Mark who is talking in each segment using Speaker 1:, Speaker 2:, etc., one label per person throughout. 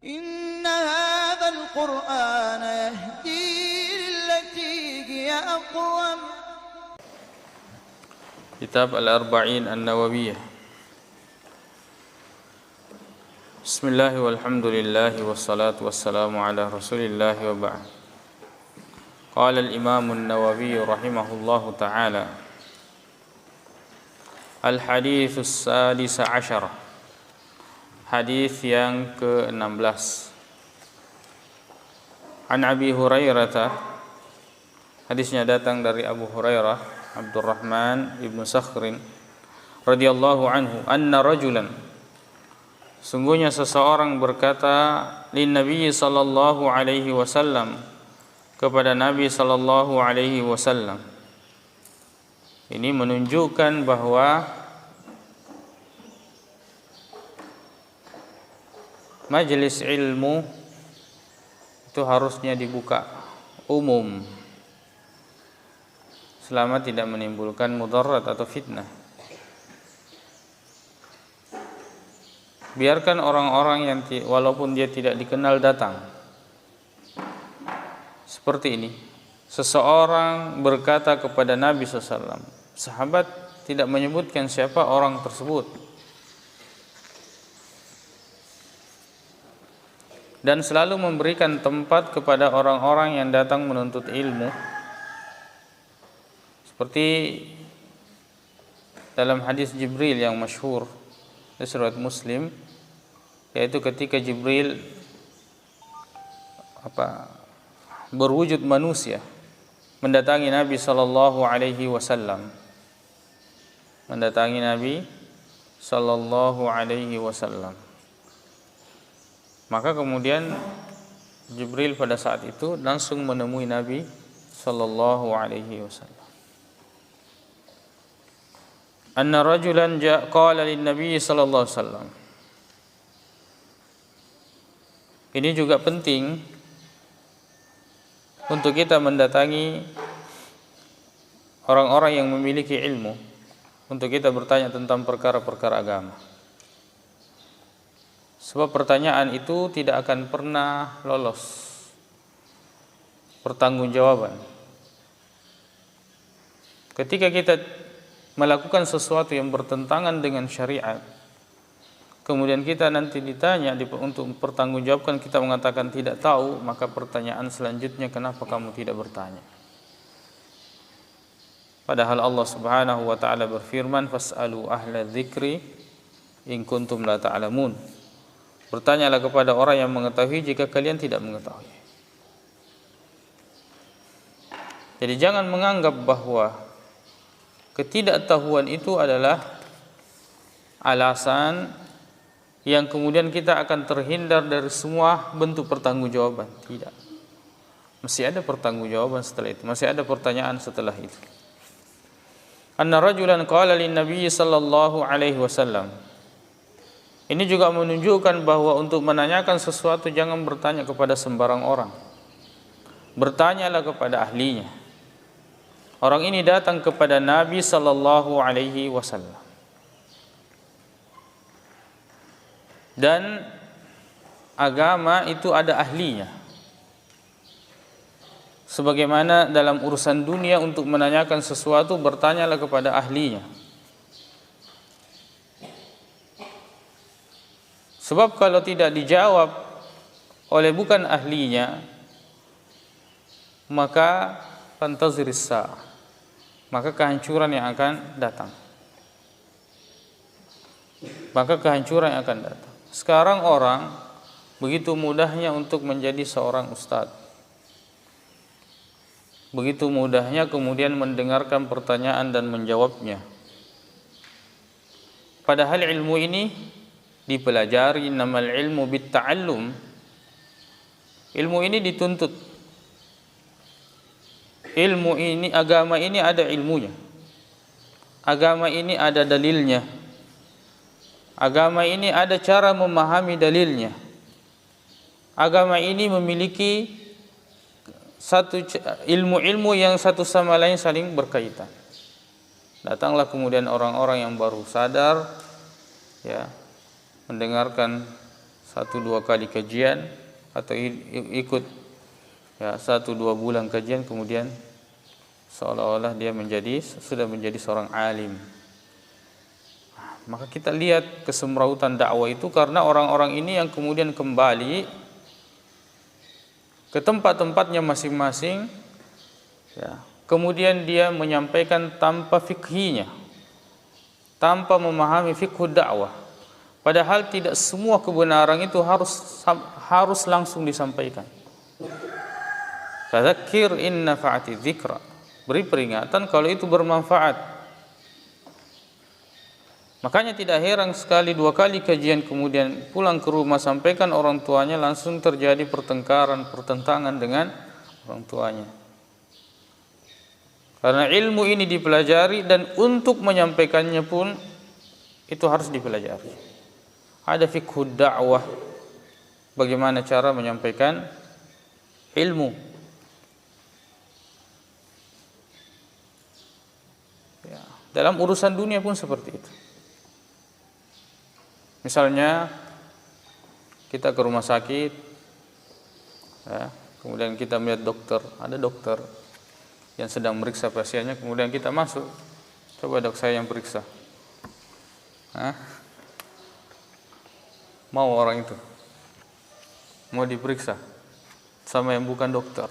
Speaker 1: إن هذا القرآن يهدي للتي هي أقوم.
Speaker 2: Kitab Al-Arba'in An-Nawawiyah. Bismillah walhamdulillah wassalatu wassalamu ala rasulillah wa ba'd. Qala al-Imam An-Nawawi rahimahullahu ta'ala, Al-Hadithu Sadisa Ashara, hadis yang ke-16. An Abi Hurairah, hadisnya datang dari Abu Hurairah Abdurrahman ibnu Sakhrin radhiyallahu anhu, anna rajulan, sungguhnya seseorang berkata, lin Nabi sallallahu alaihi wasallam, kepada Nabi sallallahu alaihi wasallam. Ini menunjukkan bahwa majelis ilmu itu harusnya dibuka umum selama tidak menimbulkan mudarat atau fitnah. Biarkan orang-orang yang walaupun dia tidak dikenal datang. Seperti ini, seseorang berkata kepada Nabi SAW. Sahabat tidak menyebutkan siapa orang tersebut, dan selalu memberikan tempat kepada orang-orang yang datang menuntut ilmu. Seperti dalam hadis Jibril yang masyhur di riwayat Muslim, yaitu ketika Jibril berwujud manusia mendatangi Nabi sallallahu alaihi wasallam. Mendatangi Nabi sallallahu alaihi wasallam. Maka kemudian Jibril pada saat itu langsung menemui Nabi sallallahu alaihi wasallam. Anna rajulan qala lin Nabi sallallahu alaihi wasallam. Ini juga penting untuk kita mendatangi orang-orang yang memiliki ilmu untuk kita bertanya tentang perkara-perkara agama. Sebab pertanyaan itu tidak akan pernah lolos pertanggungjawaban. Ketika kita melakukan sesuatu yang bertentangan dengan syariat, kemudian kita nanti ditanya untuk pertanggungjawabkan, kita mengatakan tidak tahu, maka pertanyaan selanjutnya, kenapa kamu tidak bertanya? Padahal Allah Subhanahu wa taala berfirman, fas'alu ahla dzikri in kuntum la ta'lamun. Bertanyalah kepada orang yang mengetahui jika kalian tidak mengetahui. Jadi jangan menganggap bahwa ketidaktahuan itu adalah alasan yang kemudian kita akan terhindar dari semua bentuk pertanggungjawaban. Tidak. Masih ada pertanggungjawaban setelah itu, masih ada pertanyaan setelah itu. Anna rajulan qala lin Nabi sallallahu alaihi wasallam. Ini juga menunjukkan bahwa untuk menanyakan sesuatu jangan bertanya kepada sembarang orang. Bertanyalah kepada ahlinya. Orang ini datang kepada Nabi sallallahu alaihi wasallam. Dan agama itu ada ahlinya. Sebagaimana dalam urusan dunia untuk menanyakan sesuatu bertanyalah kepada ahlinya. Sebab kalau tidak dijawab oleh bukan ahlinya, maka fantaziris sa'ah, maka kehancuran yang akan datang. Maka kehancuran yang akan datang. Sekarang orang begitu mudahnya untuk menjadi seorang ustadz. Begitu mudahnya kemudian mendengarkan pertanyaan dan menjawabnya. Padahal ilmu ini dipelajari, namal ilmu bitta'allum. Ilmu ini dituntut. Ilmu ini, agama ini ada ilmunya. Agama ini ada dalilnya. Agama ini ada cara memahami dalilnya. Agama ini memiliki satu ilmu-ilmu yang satu sama lain saling berkaitan. Datanglah kemudian orang-orang yang baru sadar, ya, mendengarkan 1-2 kali kajian atau ikut ya 1-2 bulan kajian, kemudian seolah-olah dia sudah menjadi seorang alim. Maka kita lihat kesemrautan dakwah itu karena orang-orang ini yang kemudian kembali ke tempat-tempatnya masing-masing ya. Kemudian dia menyampaikan tanpa fikhinya, tanpa memahami fikhu dakwah. Padahal tidak semua kebenaran itu harus langsung disampaikan. Fadzakir in nafa'ati dzikra. Beri peringatan kalau itu bermanfaat. Makanya tidak heran sekali 2 kali kajian kemudian pulang ke rumah sampaikan orang tuanya, langsung terjadi pertentangan dengan orang tuanya. Karena ilmu ini dipelajari dan untuk menyampaikannya pun itu harus dipelajari. Ada fikhu dakwah, bagaimana cara menyampaikan ilmu. Ya, dalam urusan dunia pun seperti itu. Misalnya kita ke rumah sakit, ya, kemudian kita melihat dokter, ada dokter yang sedang meriksa pasiennya, kemudian kita masuk, coba dok saya yang periksa. Mau orang itu mau diperiksa sama yang bukan dokter.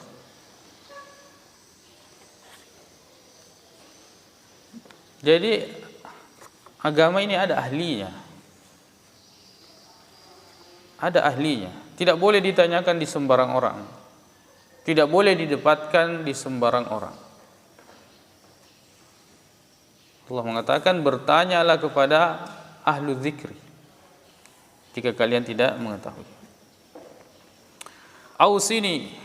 Speaker 2: Jadi agama ini ada ahlinya. Ada ahlinya. Tidak boleh ditanyakan di sembarang orang. Tidak boleh didebatkan di sembarang orang. Allah mengatakan, bertanyalah kepada ahlu dzikri jika kalian tidak mengetahui. Ausini,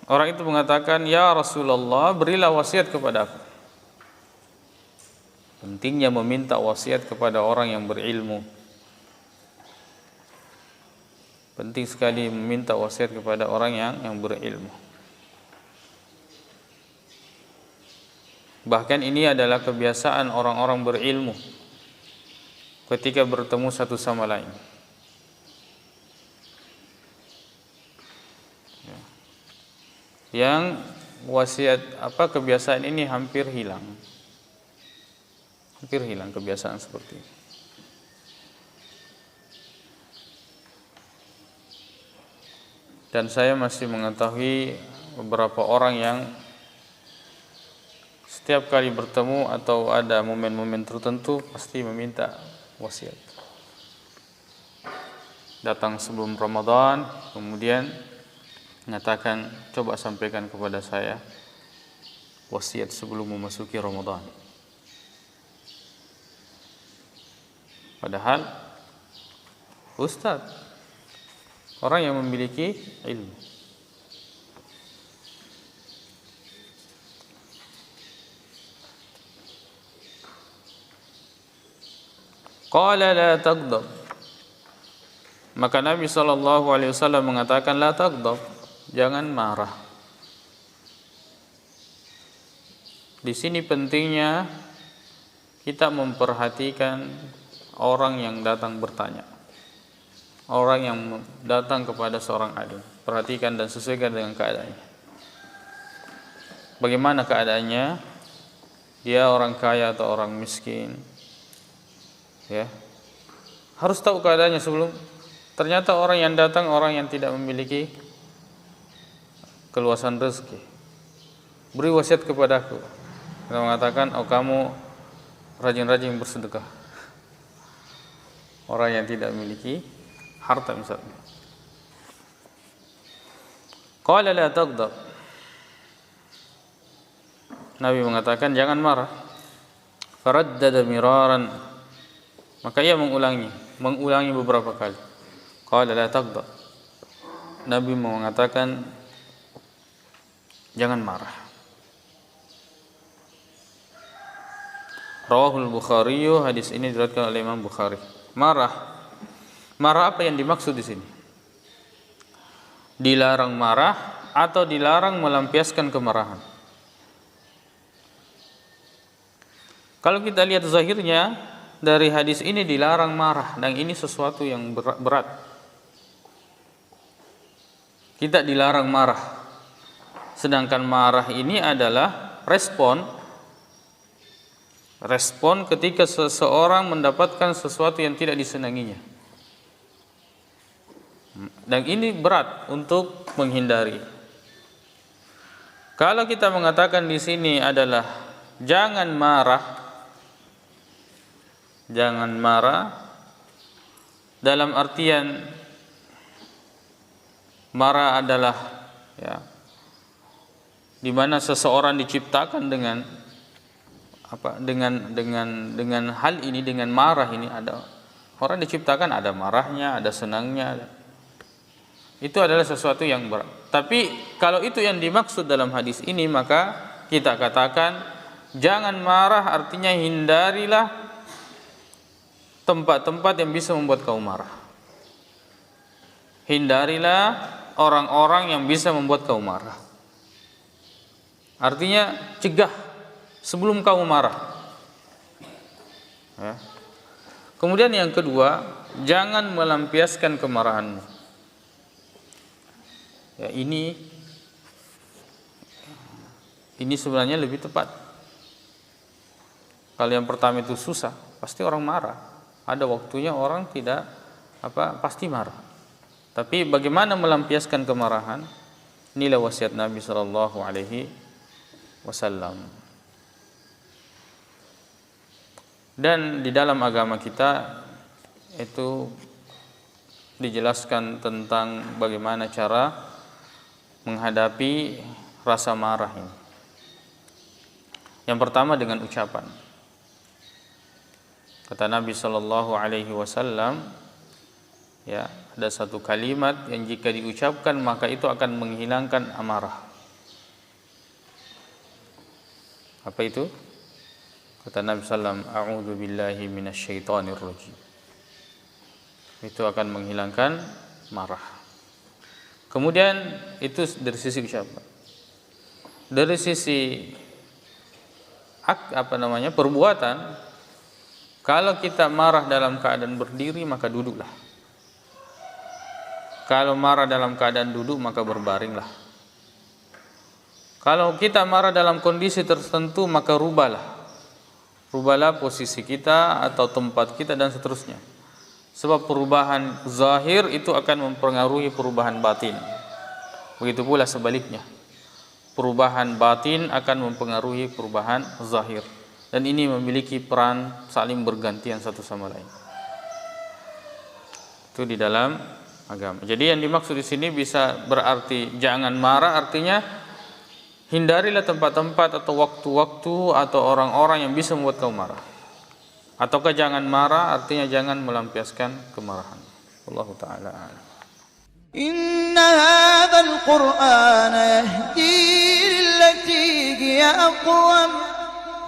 Speaker 2: orang itu mengatakan, ya Rasulullah, berilah wasiat kepada aku. Pentingnya meminta wasiat kepada orang yang berilmu. Penting sekali meminta wasiat kepada orang yang berilmu. Bahkan ini adalah kebiasaan orang-orang berilmu ketika bertemu satu sama lain. Yang kebiasaan ini hampir hilang. Hampir hilang kebiasaan seperti ini. Dan saya masih mengetahui beberapa orang yang setiap kali bertemu atau ada momen-momen tertentu pasti meminta wasiat. Datang sebelum Ramadan, kemudian mengatakan, coba sampaikan kepada saya wasiat sebelum memasuki Ramadan. Padahal ustaz, orang yang memiliki ilmu. Qala la taghdab. Maka Nabi SAW mengatakan, la taghdab, jangan marah. Di sini pentingnya kita memperhatikan orang yang datang bertanya, orang yang datang kepada seorang alim. Perhatikan dan sesuaikan dengan keadaannya. Bagaimana keadaannya? Dia orang kaya atau orang miskin? Ya, harus tahu keadaannya sebelum. Ternyata orang yang datang orang yang tidak memiliki keluasan rezeki. Beri wasiat kepadaku. Kita mengatakan, oh kamu rajin-rajin bersedekah. Orang yang tidak memiliki harta misalnya. Qala la taghdab. Nabi mengatakan jangan marah. Faraddada miraran. Maka ia mengulangi beberapa kali. Qala la taghdab. Nabi mengatakan jangan marah. Rawahul Bukhari, hadis ini diriwayatkan oleh Imam Bukhari. Marah apa yang dimaksud di sini? Dilarang marah atau dilarang melampiaskan kemarahan? Kalau kita lihat zahirnya dari hadis ini dilarang marah, dan ini sesuatu yang berat. kita dilarang marah. Sedangkan marah ini adalah respon ketika seseorang mendapatkan sesuatu yang tidak disenanginya. Dan ini berat untuk menghindari. Kalau kita mengatakan di sini adalah jangan marah dalam artian marah adalah ya, di mana seseorang diciptakan dengan apa? Dengan hal ini, dengan marah ini, ada orang diciptakan ada marahnya, ada senangnya. Itu adalah sesuatu yang berat. Tapi kalau itu yang dimaksud dalam hadis ini, maka kita katakan jangan marah artinya hindarilah tempat-tempat yang bisa membuat kau marah. Hindarilah orang-orang yang bisa membuat kau marah. Artinya cegah sebelum kau marah. Ya. Kemudian yang kedua, jangan melampiaskan kemarahanmu. Ya, ini sebenarnya lebih tepat. Kalau yang pertama itu susah, pasti orang marah. Ada waktunya orang tidak pasti marah. Tapi bagaimana melampiaskan kemarahan? Inilah wasiat Nabi sallallahu alaihi wasallam. Dan di dalam agama kita itu dijelaskan tentang bagaimana cara menghadapi rasa marah ini. Yang pertama dengan ucapan. Kata Nabi sallallahu alaihi wasallam, ya, ada satu kalimat yang jika diucapkan maka itu akan menghilangkan amarah. Apa itu? Kata Nabi sallallahu alaihi wasallam, a'udzu billahi minasyaitonir rajim. Itu akan menghilangkan marah. Kemudian itu dari sisi ucapan. Dari sisi perbuatan, kalau kita marah dalam keadaan berdiri maka duduklah. Kalau marah dalam keadaan duduk maka berbaringlah. Kalau kita marah dalam kondisi tertentu maka rubahlah posisi kita atau tempat kita dan seterusnya. Sebab perubahan zahir itu akan mempengaruhi perubahan batin. Begitu pula sebaliknya. Perubahan batin akan mempengaruhi perubahan zahir. Dan ini memiliki peran saling bergantian satu sama lain. Itu di dalam agama. Jadi yang dimaksud di sini bisa berarti jangan marah, artinya hindarilah tempat-tempat atau waktu-waktu atau orang-orang yang bisa membuat kau marah. Ataukah jangan marah artinya jangan melampiaskan kemarahan. Wallahu taala a'lam.
Speaker 1: Inna hadzal Qur'ana yahdi lillati hiya aqwam